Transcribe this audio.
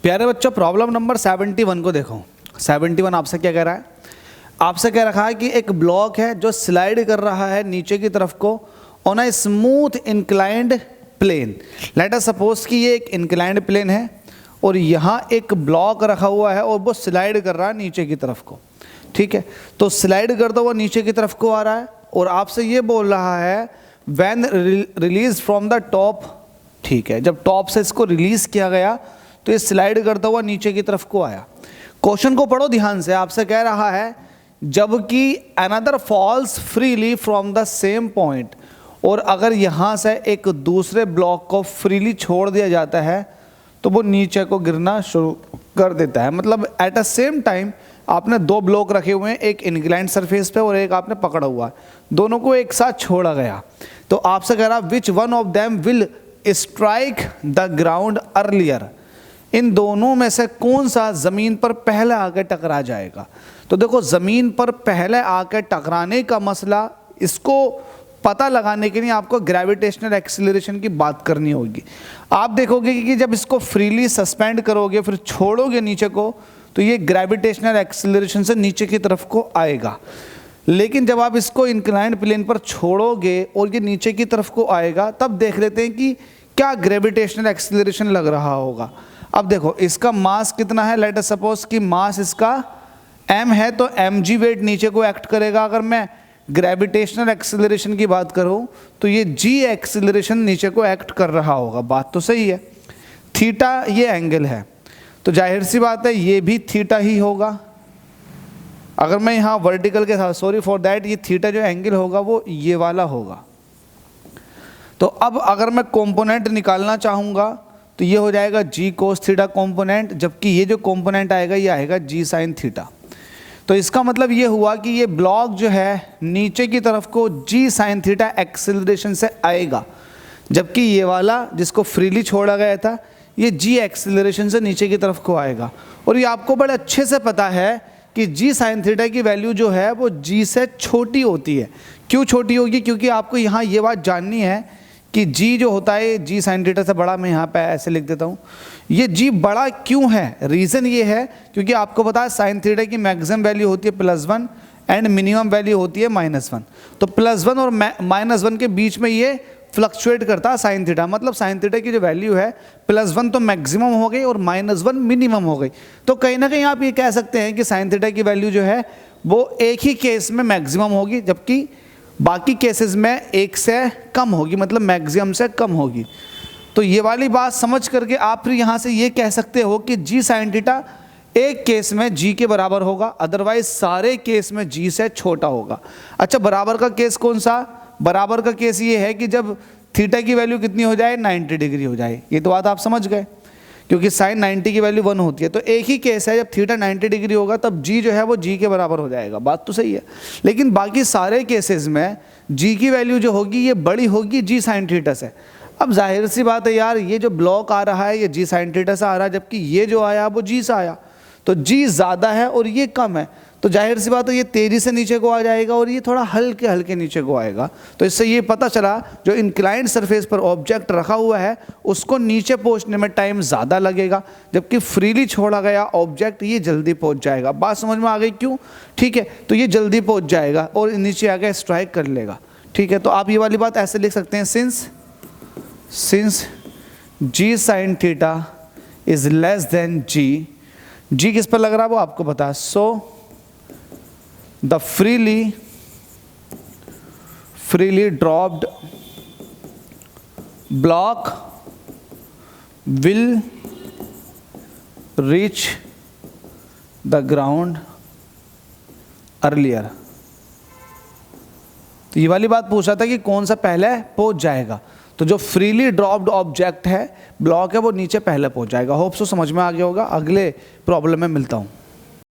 प्यारे बच्चों, problem number 71 को देखो। 71 आपसे क्या कह रहा है? आपसे कह रखा है कि एक ब्लॉक है जो स्लाइड कर रहा है नीचे की तरफ को on a smooth inclined plane. Let us suppose कि ये एक इंक्लाइंड प्लेन है और यहाँ एक ब्लॉक रखा हुआ है और वो स्लाइड कर रहा है नीचे की तरफ को। ठीक है, तो स्लाइड करता हुआ नीचे की तरफ को आ रहा है और आपसे ये बोल रहा है when release from the top. ठीक है, जब टॉप से इसको रिलीज किया गया तो ये स्लाइड करता हुआ नीचे की तरफ को आया। क्वेश्चन को पढ़ो ध्यान से। आपसे कह रहा है जबकि another falls freely from the same point, और अगर यहाँ से एक दूसरे ब्लॉक को फ्रीली छोड़ दिया जाता है तो वो नीचे को गिरना शुरू कर देता है। मतलब एट अ सेम टाइम आपने दो ब्लॉक रखे हुए हैं, एक इंक्लाइंड सरफेस पे और एक आपने पकड़ा हुआ है, दोनों को एक साथ छोड़ा गया। तो आपसे कह रहा which one of them will strike the ground earlier, इन दोनों में से कौन सा ज़मीन पर पहले आकर टकरा जाएगा। तो देखो, ज़मीन पर पहले आकर टकराने का मसला, इसको पता लगाने के लिए आपको ग्रेविटेशनल एक्सीलरेशन की बात करनी होगी। आप देखोगे कि जब इसको फ्रीली सस्पेंड करोगे फिर छोड़ोगे नीचे को तो ये ग्रेविटेशनल एक्सीलरेशन से नीचे की तरफ को आएगा, लेकिन जब आप इसको इंक्लाइंड प्लेन पर छोड़ोगे और ये नीचे की तरफ को आएगा तब देख लेते हैं कि क्या ग्रेविटेशनल एक्सीलरेशन लग रहा होगा। अब देखो, इसका मास कितना है? लेट अस सपोज कि मास इसका m है तो mg वेट नीचे को एक्ट करेगा। अगर मैं ग्रेविटेशनल एक्सीलरेशन की बात करूं तो ये g एक्सीलरेशन नीचे को एक्ट कर रहा होगा। बात तो सही है। थीटा ये एंगल है तो जाहिर सी बात है ये भी थीटा ही होगा। अगर मैं यहाँ वर्टिकल के साथ, सॉरी फॉर दैट, ये थीटा जो एंगल होगा वो ये वाला होगा। तो अब अगर मैं कंपोनेंट निकालना चाहूँगा तो ये हो जाएगा g cos थीटा कंपोनेंट, जबकि ये जो कंपोनेंट आएगा ये आएगा g sin थीटा। तो इसका मतलब ये हुआ कि ये ब्लॉक जो है नीचे की तरफ को g sin थीटा एक्सीलरेशन से आएगा, जबकि ये वाला जिसको फ्रीली छोड़ा गया था ये g एक्सीलरेशन से नीचे की तरफ को आएगा। और ये आपको बड़े अच्छे से पता है कि g sin थीटा की वैल्यू जो है वो g से छोटी होती है। क्यों छोटी होगी? क्योंकि आपको यहाँ ये बात जाननी है कि g जो होता है g sin थीटा से बड़ा, मैं यहाँ पे ऐसे लिख देता हूँ। ये g बड़ा क्यों है? रीज़न ये है क्योंकि आपको पता है sin थीटा की मैक्सिमम वैल्यू होती है +1 एंड मिनिमम वैल्यू होती है -1। तो +1 और -1 के बीच में ये फ्लक्चुएट करता है sin थीटा। मतलब sin थीटा की जो वैल्यू है +1 तो मैक्सिमम हो गई और -1 मिनिमम हो गई। तो कहीं ना कहीं आप ये कह सकते हैं कि sin थीटा की वैल्यू जो है वो एक ही केस में मैक्सिमम होगी, जबकि बाकी केसेस में एक से कम होगी, मतलब मैक्सिमम से कम होगी। तो ये वाली बात समझ करके आप फिर यहाँ से ये कह सकते हो कि g sin थीटा एक केस में g के बराबर होगा, अदरवाइज सारे केस में g से छोटा होगा। अच्छा, बराबर का केस कौन सा? बराबर का केस ये है कि जब थीटा की वैल्यू कितनी हो जाए, 90 डिग्री हो जाए। ये तो बात आप समझ गए, क्योंकि साइन 90 की वैल्यू 1 होती है। तो एक ही केस है, जब थीटा 90 डिग्री होगा तब g जो है वो g के बराबर हो जाएगा। बात तो सही है, लेकिन बाकी सारे केसेस में g की वैल्यू जो होगी ये बड़ी होगी g sin थीटा से। अब जाहिर सी बात है यार, ये जो ब्लॉक आ रहा है ये g sin थीटा से आ रहा है, जबकि ये जो आया वो g से आया। तो g ज़्यादा है और ये कम है, तो जाहिर सी बात है ये तेज़ी से नीचे को आ जाएगा और ये थोड़ा हल्के हल्के नीचे को आएगा। तो इससे ये पता चला जो इंक्लाइंड सरफेस पर ऑब्जेक्ट रखा हुआ है उसको नीचे पहुंचने में टाइम ज़्यादा लगेगा, जबकि फ्रीली छोड़ा गया ऑब्जेक्ट ये जल्दी पहुंच जाएगा। बात समझ में आ गई क्यों? ठीक है, तो ये जल्दी पहुंच जाएगा और नीचे आके स्ट्राइक कर लेगा। ठीक है, तो आप ये वाली बात ऐसे लिख सकते हैं, since g sin theta is less than g किस पर लग रहा है वो आपको पता है। सो the freely dropped block will reach the ground earlier। तो ये वाली बात पूछ रहा था कि कौन सा पहले पहुंच जाएगा। तो जो फ्रीली ड्रॉप्ड ऑब्जेक्ट है, ब्लॉक है, वो नीचे पहले पहुंच जाएगा। होप सो समझ में आ गया होगा। अगले प्रॉब्लम में मिलता हूं।